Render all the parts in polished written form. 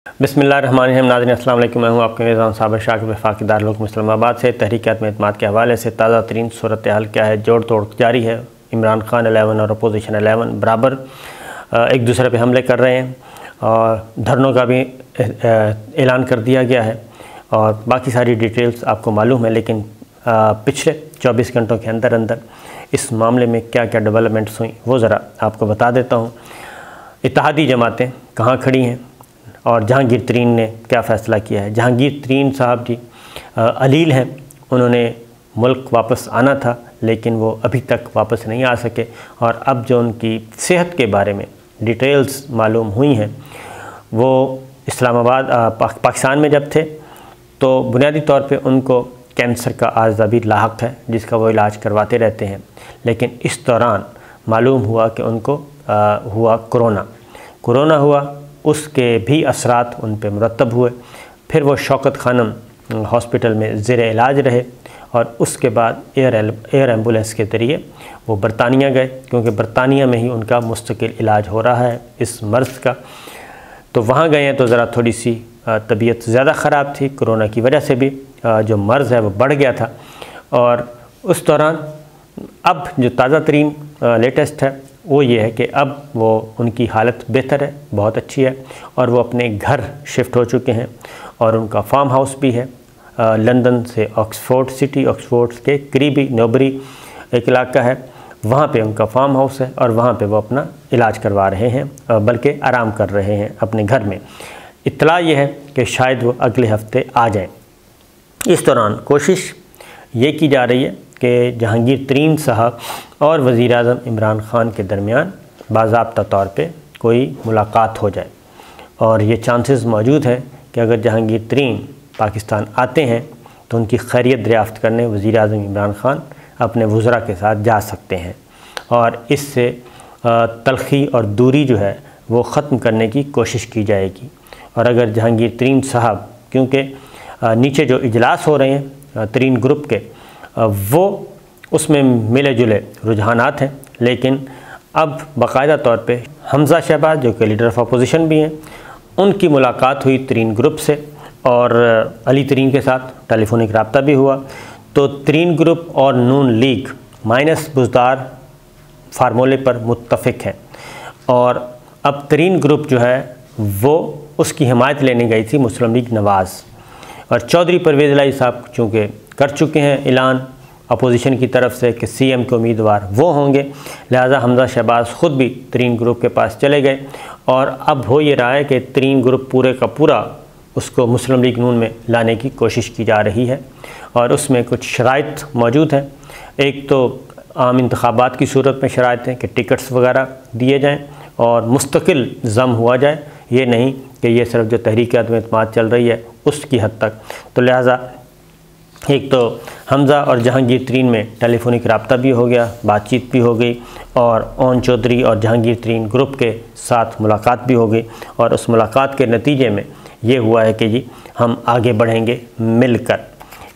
बिस्मिल्लाहिर्रहमानिर्रहीम। नाज़रीन अस्सलाम वालेकुम। मैं हूँ आपके मेज़बान साबिर शाकिर वफाकी दारुल इस्लामाबाद से। तहरीकात में इत्मीदाद के हवाले से ताज़ा तरीन सूरत हाल क्या है? जोड़ तोड़ जारी है। इमरान खान 11 और अपोजिशन 11 बराबर एक दूसरे पे हमले कर रहे हैं और धरनों का भी ऐलान कर दिया गया है और बाकी सारी डिटेल्स आपको मालूम है। लेकिन पिछले 24 घंटों के अंदर अंदर इस मामले में क्या क्या डेवलपमेंट्स हुई वो ज़रा आपको बता देता हूँ। इत्तेहादी जमातें कहाँ खड़ी हैं और जहांगीर तरीन ने क्या फ़ैसला किया है। जहांगीर तरीन साहब जी अलील हैं, उन्होंने मुल्क वापस आना था लेकिन वो अभी तक वापस नहीं आ सके और अब जो उनकी सेहत के बारे में डिटेल्स मालूम हुई हैं वो इस्लामाबाद पाकिस्तान में जब थे तो बुनियादी तौर पे उनको कैंसर का आर्ज़ा भी लाहक है जिसका वो इलाज करवाते रहते हैं। लेकिन इस दौरान मालूम हुआ कि उनको हुआ कोरोना हुआ, उसके भी असरात उन पर मुरतब हुए। फिर वो शौकत खानम हॉस्पिटल में ज़ेर इलाज रहे और उसके बाद एयर एम्बुलेंस के ज़रिए वो बरतानिया गए क्योंकि बरतानिया में ही उनका मुस्तकिल इलाज हो रहा है इस मर्ज़ का। तो वहाँ गए हैं तो ज़रा थोड़ी सी तबीयत ज़्यादा ख़राब थी, कोरोना की वजह से भी जो मर्ज़ है वो बढ़ गया था। और उस दौरान अब जो ताज़ा तरीन लेटेस्ट है वो ये है कि अब वो उनकी हालत बेहतर है, बहुत अच्छी है और वो अपने घर शिफ्ट हो चुके हैं और उनका फार्म हाउस भी है लंदन से ऑक्सफोर्ड सिटी, ऑक्सफोर्ड के करीबी नोबरी एक इलाका है, वहाँ पे उनका फार्म हाउस है और वहाँ पे वो अपना इलाज करवा रहे हैं, बल्कि आराम कर रहे हैं अपने घर में। इत्तला ये है कि शायद वो अगले हफ्ते आ जाएँ। इस दौरान कोशिश ये की जा रही है कि जहांगीर तरीन साहब और वज़ीर-ए-आज़म इमरान खान के दरमियान बाज़ाब्ता तौर पे कोई मुलाकात हो जाए और ये चांसेस मौजूद हैं कि अगर जहांगीर तरीन पाकिस्तान आते हैं तो उनकी खैरियत दरियाफ़्त करने वज़ीर-ए-आज़म इमरान खान अपने वज़रा के साथ जा सकते हैं और इससे तलख़ी और दूरी जो है वो ख़त्म करने की कोशिश की जाएगी। और अगर जहांगीर तरीन साहब, क्योंकि नीचे जो इजलास हो रहे हैं तरीन ग्रुप के, वो उसमें मिले जुले रुझानात हैं, लेकिन अब बाकायदा तौर पे हमज़ा शहबाज जो कि लीडर ऑफ अपोजिशन भी हैं, उनकी मुलाकात हुई तरीन ग्रुप से और अली तरीन के साथ टेलीफोनिक रब्ता भी हुआ। तो तरीन ग्रुप और नून लीग माइनस बुज़दार फार्मूले पर मुत्तफ़िक हैं और अब तरीन ग्रुप जो है वो उसकी हिमायत लेने गई थी मुस्लिम लीग नवाज़ और चौधरी परवेज़ इलाही साहब चूँकि कर चुके हैं ऐलान अपोजिशन की तरफ से कि सीएम के उम्मीदवार वो होंगे, लिहाजा हमज़ा शहबाज ख़ुद भी तरीन ग्रुप के पास चले गए और अब हो ये रहा है कि तरीन ग्रुप पूरे का पूरा उसको मुस्लिम लीग नून में लाने की कोशिश की जा रही है और उसमें कुछ शराइत मौजूद हैं। एक तो आम इंतखाबात की सूरत में शराइत हैं कि टिकट्स वगैरह दिए जाएँ और मुस्तकिल ज़म हुआ जाए, ये नहीं कि ये सिर्फ जो तहरीकात में इत्मीदाद चल रही है उसकी हद तक। तो लिहाजा एक तो हमज़ा और जहांगीर तरीन में टेलीफोनिक रब्ता भी हो गया, बातचीत भी हो गई और ओन चौधरी और जहांगीर तरीन ग्रुप के साथ मुलाकात भी हो गई और उस मुलाकात के नतीजे में ये हुआ है कि जी हम आगे बढ़ेंगे मिलकर।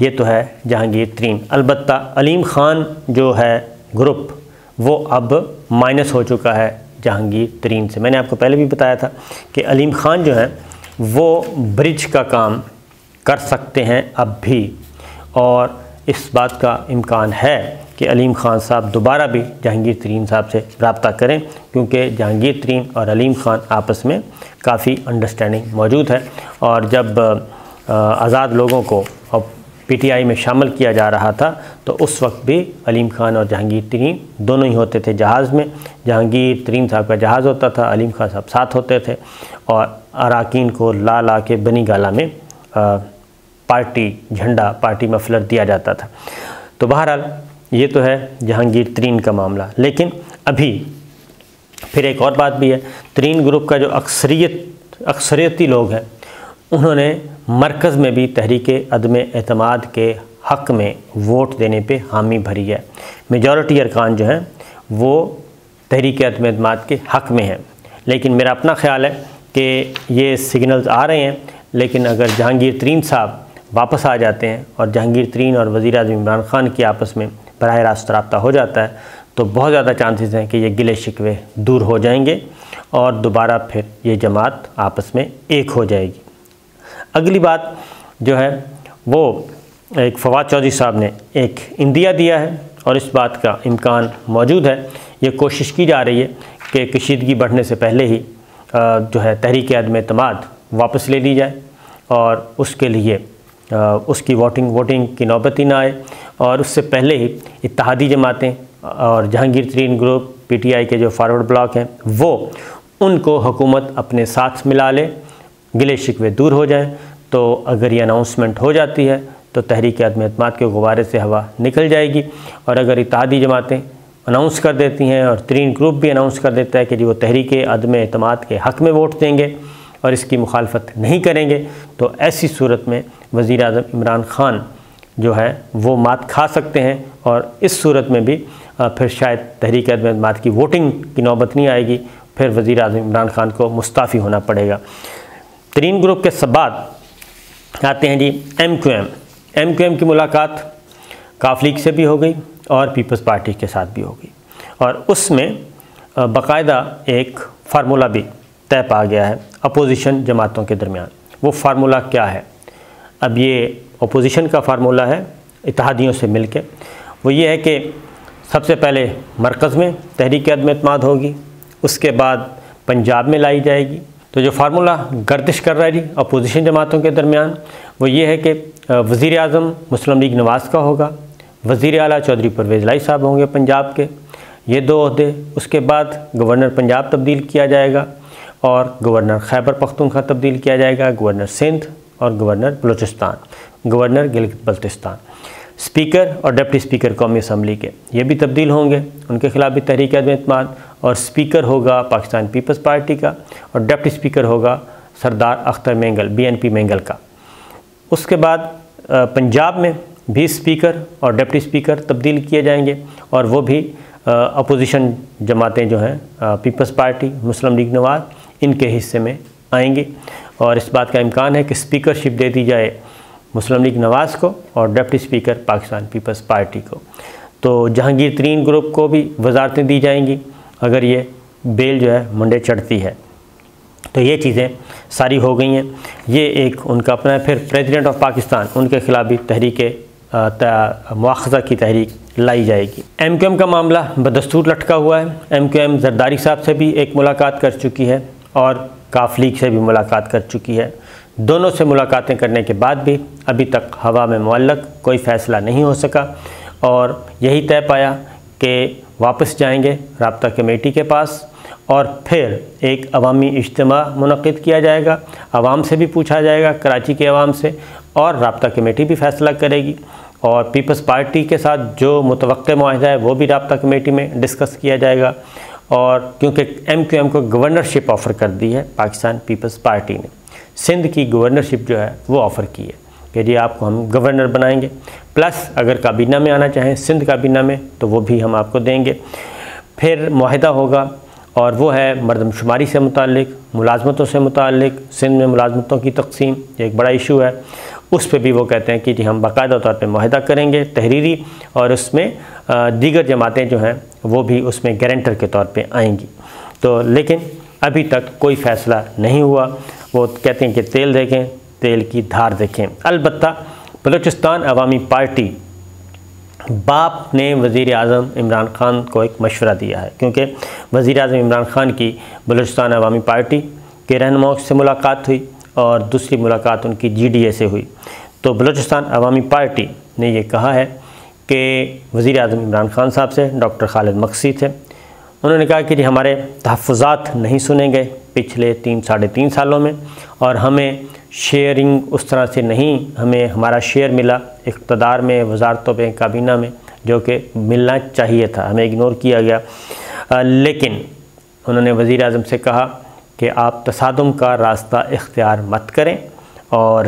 ये तो है जहांगीर तरीन। अलबत्ता अलीम ख़ान जो है ग्रुप वो अब माइनस हो चुका है जहांगीर तरीन से। मैंने आपको पहले भी बताया था कि अलीम ख़ान जो हैं वो ब्रिज का काम कर सकते हैं अब भी और इस बात का इम्कान है कि अलीम ख़ान साहब दोबारा भी जहांगीर तरीन साहब से रब्ता करें क्योंकि जहांगीर तरीन और अलीम ख़ान आपस में काफ़ी अंडरस्टैंडिंग मौजूद है। और जब आज़ाद लोगों को पीटीआई में शामिल किया जा रहा था तो उस वक्त भी अलीम ख़ान और जहांगीर तरीन दोनों ही होते थे जहाज़ में। जहांगीर तरीन साहब का जहाज़ होता था, अलीम ख़ान साहब साथ होते थे और अराकीन को ला ला के बनी गाला में पार्टी झंडा, पार्टी मफलर दिया जाता था। तो बहरहाल ये तो है जहांगीर तरीन का मामला। लेकिन अभी फिर एक और बात भी है, तरीन ग्रुप का जो अक्सरियती लोग हैं उन्होंने मरकज़ में भी तहरीके अदम एतमाद के हक़ में वोट देने पे हामी भरी है। मेजॉरिटी अरकान जो हैं वो तहरीके अदम एतमाद के हक़ में हैं। लेकिन मेरा अपना ख़्याल है कि ये सिग्नल्स आ रहे हैं, लेकिन अगर जहांगीर तरीन साहब वापस आ जाते हैं और जहांगीर तरीन और वज़ीर-ए-आज़म इमरान खान की आपस में बराह रास्त रब्ता हो जाता है तो बहुत ज़्यादा चांसेस हैं कि ये गिले शिकवे दूर हो जाएंगे और दोबारा फिर ये जमात आपस में एक हो जाएगी। अगली बात जो है वो एक फवाद चौधरी साहब ने एक इंदिया दिया है और इस बात का इम्कान मौजूद है, ये कोशिश की जा रही है कि कशीदगी बढ़ने से पहले ही जो है तहरीक अदम एतमाद वापस ले ली जाए और उसके लिए उसकी वोटिंग की नौबत ही ना आए और उससे पहले ही इत्तेहादी जमातें और जहांगीर तरीन ग्रुप PTI के जो फॉरवर्ड ब्लॉक हैं वो उनको हुकूमत अपने साथ मिला ले, गिले शिकवे दूर हो जाएं। तो अगर ये अनाउंसमेंट हो जाती है तो तहरीक अदम एतमाद के गुब्बारे से हवा निकल जाएगी और अगर इत्तेहादी जमातें अनाउंस कर देती हैं और तरीन ग्रुप भी अनाउंस कर देता है कि जी वो तहरीक अदम एतमाद के हक़ में वोट देंगे और इसकी मुखालफत नहीं करेंगे, तो ऐसी सूरत में वज़ीर आज़म इमरान ख़ान जो है वो मात खा सकते हैं और इस सूरत में भी फिर शायद तहरीक अदम एतमाद की वोटिंग की नौबत नहीं आएगी, फिर वज़ीर आज़म इमरान ख़ान को मुस्ताफ़ी होना पड़ेगा। तरीन ग्रुप के सब बाद आते हैं जी MQM की मुलाकात काफ लीग से भी हो गई और पीपल्स पार्टी के साथ भी हो गई और उसमें बाकायदा एक फार्मूला भी तय पा गया है अपोजिशन जमातों के दरमियान। वो फार्मूला क्या है? अब ये अपोजिशन का फार्मूला है इत्तेहादियों से मिल के, वो ये है कि सबसे पहले मरकज़ में तहरीक अदम एतमाद होगी, उसके बाद पंजाब में लाई जाएगी। तो जो फार्मूला गर्दिश कर रहा है जी अपोजिशन जमातों के दरमियान वो ये है कि वज़ीर आज़म मुस्लिम लीग नवाज़ का होगा, वज़ीर आला चौधरी परवेज़ लाई साहब होंगे पंजाब के, ये 2 ओहदे। उसके बाद गवर्नर पंजाब तब्दील किया जाएगा और गवर्नर खैबर पख्तूनख्वा तब्दील किया जाएगा, गवर्नर सिंध और governor Balochistan, governor Gilgit Baltistan. Speaker और डिप्टी स्पीकर कौमी असम्बली के ये भी तब्दील होंगे, उनके ख़िलाफ़ भी तहरीक अदम एतमाद, और स्पीकर होगा पाकिस्तान पीपल्स पार्टी का और डिप्टी स्पीकर होगा सरदार अख्तर मेंगल BNP मेंगल का। उसके बाद पंजाब में भी स्पीकर और डिप्टी स्पीकर तब्दील किए जाएंगे और वो भी अपोजिशन जमातें जो हैं पीपल्स पार्टी, मुस्लिम लीग नवाज़, इनके हिस्से में आएंगी और इस बात का इम्कान है कि स्पीकरशिप दे दी जाए मुस्लिम लीग नवाज़ को और डिप्टी स्पीकर पाकिस्तान पीपल्स पार्टी को। तो जहांगीर तरीन ग्रुप को भी वजारतें दी जाएंगी अगर ये बेल जो है मुंडे चढ़ती है। तो ये चीज़ें सारी हो गई हैं, ये एक उनका अपना है। फिर प्रेसिडेंट ऑफ पाकिस्तान, उनके ख़िलाफ़ भी तहरीक मुआख़ज़ा की तहरीक लाई जाएगी। MQM का मामला बदस्तूर लटका हुआ है। MQM जरदारी साहब से भी एक मुलाकात कर चुकी है और काफ लीग से भी मुलाकात कर चुकी है। दोनों से मुलाकातें करने के बाद भी अभी तक हवा में मुअल्लक़ कोई फ़ैसला नहीं हो सका और यही तय पाया कि वापस जाएंगे राब्ता कमेटी के पास और फिर एक अवामी इज्तिमा मुनक़िद किया जाएगा, आवाम से भी पूछा जाएगा, कराची के अवाम से, और राब्ता कमेटी भी फ़ैसला करेगी और पीपल्स पार्टी के साथ जो मुतवक्के मुआहदा है वो भी राब्ता कमेटी में डिस्कस किया जाएगा। और क्योंकि MQM को गवर्नरशिप ऑफ़र कर दी है पाकिस्तान पीपल्स पार्टी ने, सिंध की गवर्नरशिप जो है वो ऑफ़र की है कि जी आपको हम गवर्नर बनाएंगे, प्लस अगर काबीना में आना चाहें सिंध काबीना में तो वो भी हम आपको देंगे। फिर मुआहदा होगा और वो है मरदमशुमारी से मुताल्लिक, मुलाजमतों से मुताल्लिक, सिंध में मुलाजमतों की तकसीम एक बड़ा इशू है, उस पर भी वो कहते हैं कि जी हम बाकायदा तौर पर मुआहदा करेंगे तहरीरी और उसमें दीगर जमातें जो हैं वो भी उसमें गारंटर के तौर पे आएंगी। तो लेकिन अभी तक कोई फ़ैसला नहीं हुआ। वो कहते हैं कि तेल देखें तेल की धार देखें। अलबत्ता बलूचिस्तान अवामी पार्टी बाप ने वज़ीर आज़म इमरान ख़ान को एक मशवरा दिया है, क्योंकि वज़ीर आज़म इमरान ख़ान की बलूचिस्तान अवामी पार्टी के रहनुमाओं से मुलाकात हुई और दूसरी मुलाकात उनकी GDA से हुई। तो बलूचिस्तान अवामी पार्टी ने ये कहा है कि वज़ीर आज़म इमरान ख़ान साहब से डॉक्टर खालिद मकसी थे, उन्होंने कहा कि जी हमारे तहफ़्फ़ुज़ात नहीं सुने गए पिछले 3-3.5 सालों में और हमें शेयरिंग उस तरह से नहीं, हमें हमारा शेयर मिला इक़्तिदार में, वज़ारतों में, काबीना में, जो कि मिलना चाहिए था, हमें इग्नोर किया गया। लेकिन उन्होंने वज़ीर आज़म से कहा कि आप तसादुम का रास्ता इख्तियार मत करें और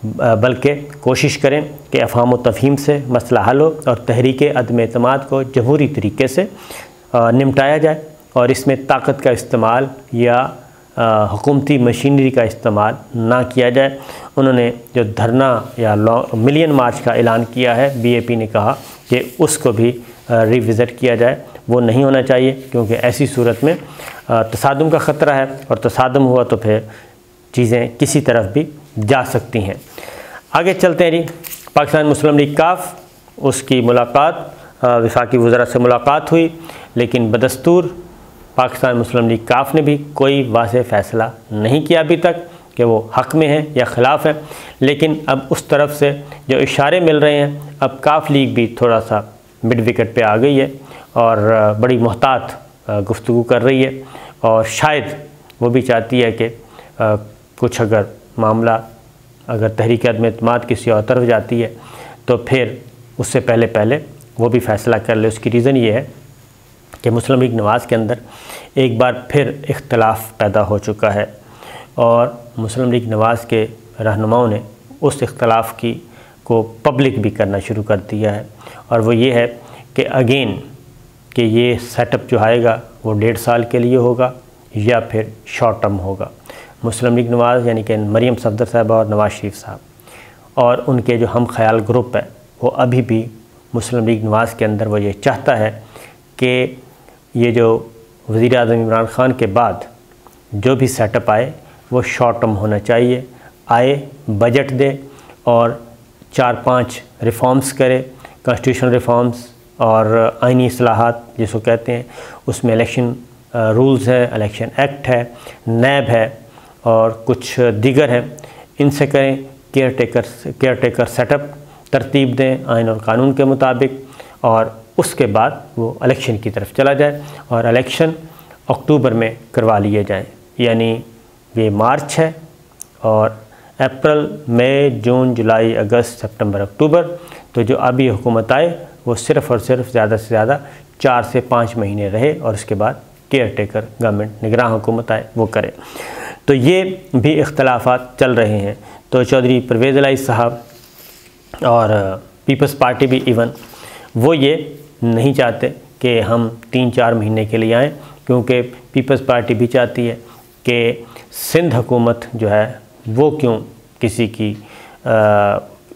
बल्कि कोशिश करें कि अफ़हाम व तफ़हीम से मसला हल हो और तहरीक अदम एतमाद को जमहूरी तरीके से निपटाया जाए और इसमें ताकत का इस्तेमाल या हुकूमती मशीनरी का इस्तेमाल ना किया जाए। उन्होंने जो धरना या मिलियन मार्च का ऐलान किया है, BAP ने कहा कि उसको भी रिविज़िट किया जाए वो नहीं होना चाहिए, क्योंकि ऐसी सूरत में तसादुम का ख़तरा है, और तसादुम हुआ तो फिर चीज़ें किसी तरफ भी जा सकती हैं। आगे चलते हैं जी। पाकिस्तान मुस्लिम लीग काफ, उसकी मुलाकात, वफाकी वज़रा से मुलाकात हुई, लेकिन बदस्तूर पाकिस्तान मुस्लिम लीग काफ ने भी कोई वाज़ेह फ़ैसला नहीं किया अभी तक कि वो हक़ में है या ख़िलाफ़ है। लेकिन अब उस तरफ से जो इशारे मिल रहे हैं, अब काफ लीग भी थोड़ा सा मिड विकेट पे आ गई है और बड़ी मोहतात गुफ्तगू कर रही है, और शायद वो भी चाहती है कि कुछ अगर मामला अगर तहरीक अदम एतमाद किसी और तरफ जाती है तो फिर उससे पहले वो भी फ़ैसला कर ले। उसकी रीज़न ये है कि मुस्लिम लीग नवाज़ के अंदर एक बार फिर इख्तलाफ पैदा हो चुका है, और मुस्लिम लीग नवाज़ के रहनुमाओं ने उस इख्तलाफ को पब्लिक भी करना शुरू कर दिया है, और वो ये है कि अगेन कि ये सेटअप जो आएगा वो 1.5 साल के लिए होगा या फिर शॉर्ट टर्म होगा। मुस्लिम लीग नवाज़ यानी कि मरीम सफदर साहबा और नवाज़ शरीफ साहब और उनके जो हम ख्याल ग्रुप है, वो अभी भी मुस्लिम लीग नवाज़ के अंदर वो ये चाहता है कि ये जो वज़ीर आज़म इमरान ख़ान के बाद जो भी सेटअप आए वो शॉर्ट टर्म होना चाहिए, आए बजट दे और 4-5 रिफ़ॉर्म्स करे, कॉन्स्टिट्यूशनल रिफ़ॉर्म्स और आइनी इस्लाहात जिसको कहते हैं, उसमें इलेक्शन रूल्स हैं, इलेक्शन एक्ट है, नैब है और कुछ दीगर हैं, इनसे करें। केयर टेकर सेटअप तरतीब दें आइन और कानून के मुताबिक, और उसके बाद वो इलेक्शन की तरफ चला जाए और इलेक्शन अक्टूबर में करवा लिए जाएं। यानी ये मार्च है और अप्रैल, मई, जून, जुलाई, अगस्त, सितंबर, अक्टूबर, तो जो अभी हुकूमत आए वो सिर्फ़ और सिर्फ ज़्यादा से ज़्यादा 4 से 5 महीने रहे, और उसके बाद केयर टेकर गवर्नमेंट निगरान हुकूमत आए वो करे। तो ये भी इख्तलाफात चल रहे हैं। तो चौधरी परवेज़ इलाही साहब और पीपल्स पार्टी भी इवन वो ये नहीं चाहते कि हम 3-4 महीने के लिए आएँ, क्योंकि पीपल्स पार्टी भी चाहती है कि सिंध हुकूमत जो है वो क्यों किसी की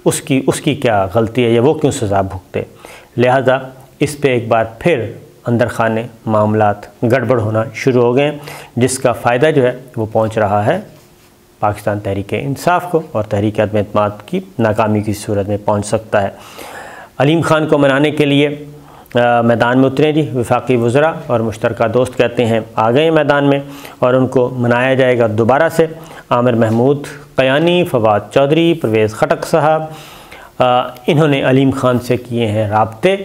उसकी क्या गलती है या वो क्यों सज़ा भुगते। लिहाजा इस पे एक बार फिर अंदर खाने मामलात गड़बड़ होना शुरू हो गए, जिसका फ़ायदा जो है वो पहुंच रहा है पाकिस्तान तहरीक इंसाफ को, और तहरीक अदम एतमाद की नाकामी की सूरत में पहुंच सकता है। अलीम ख़ान को मनाने के लिए मैदान में उतरे जी वफाकी वज़रा और मुश्तरका दोस्त कहते हैं आ गए मैदान में, और उनको मनाया जाएगा दोबारा से। आमिर महमूद क़यानी, फवाद चौधरी, परवेज़ खटक साहब, इन्होंने अलीम ख़ान से किए हैं राब्ते,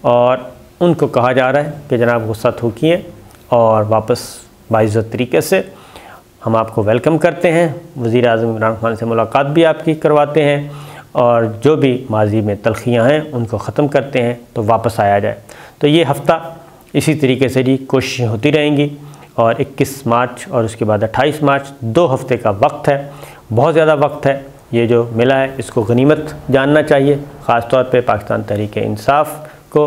और उनको कहा जा रहा है कि जनाब गुस्सा थूकिए और वापस बाइज़्ज़त तरीके से हम आपको वेलकम करते हैं। वज़ीर आज़म इमरान ख़ान से मुलाकात भी आपकी करवाते हैं, और जो भी माजी में तलखियाँ हैं उनको ख़त्म करते हैं तो वापस आया जाए। तो ये हफ़्ता इसी तरीके से जी कोशिशें होती रहेंगी, और 21 मार्च और उसके बाद 28 मार्च 2 हफ़्ते का वक्त है, बहुत ज़्यादा वक्त है। ये जो मिला है इसको गनीमत जानना चाहिए, ख़ास तौर पे पाकिस्तान तहरीक इंसाफ को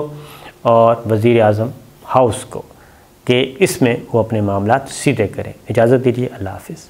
और वज़ीर आज़म हाउस को, कि इसमें वो अपने मामलात सीधे करें। इजाज़त दीजिए, अल्लाह हाफ़िज़।